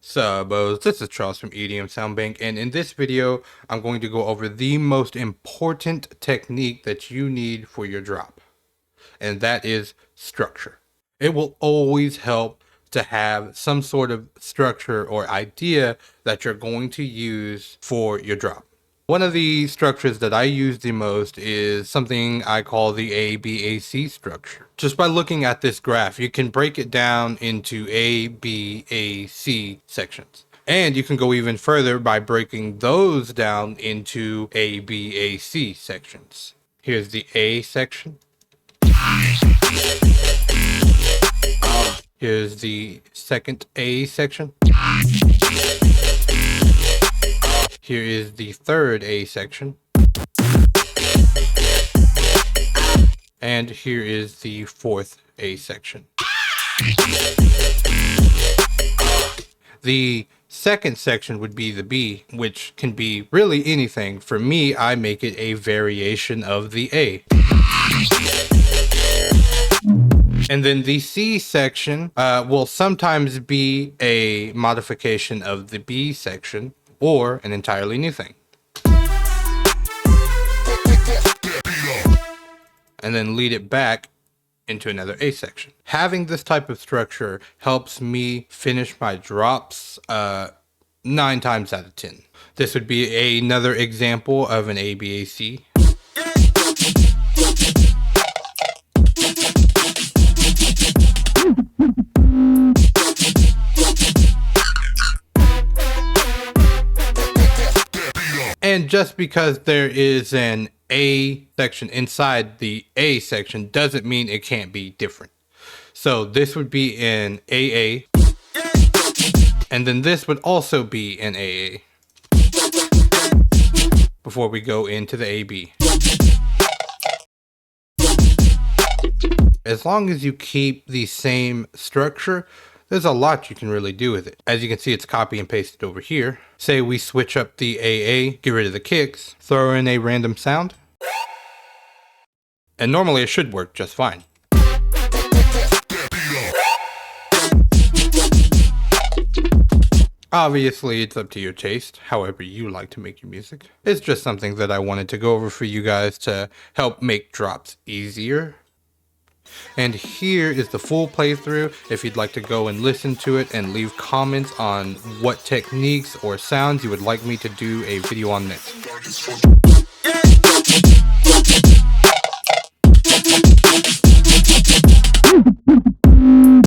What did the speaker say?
Subos, this is Charles from EDM Soundbank, and in this video, I'm going to go over the most important technique that you need for your drop, and that is structure. It will always help to have some sort of structure or idea that you're going to use for your drop. One of the structures that I use the most is something I call the ABAC structure. Just by looking at this graph, you can break it down into ABAC sections. And you can go even further by breaking those down into ABAC sections. Here's the A section. Here's the second A section. Here is the third A section. And here is the fourth A section. The second section would be the B, which can be really anything. For me, I make it a variation of the A. And then the C section will sometimes be a modification of the B section, or an entirely new thing. And then lead it back into another A section. Having this type of structure helps me finish my drops 9 times out of 10. This would be another example of an ABAC. And just because there is an A section inside the A section doesn't mean it can't be different. So this would be an AA, and then this would also be an AA before we go into the AB. As long as you keep the same structure, there's a lot you can really do with it. As you can see, it's copy and pasted over here. Say we switch up the AA, get rid of the kicks, throw in a random sound. And normally it should work just fine. Obviously, it's up to your taste, however you like to make your music. It's just something that I wanted to go over for you guys to help make drops easier. And here is the full playthrough if you'd like to go and listen to it and leave comments on what techniques or sounds you would like me to do a video on next.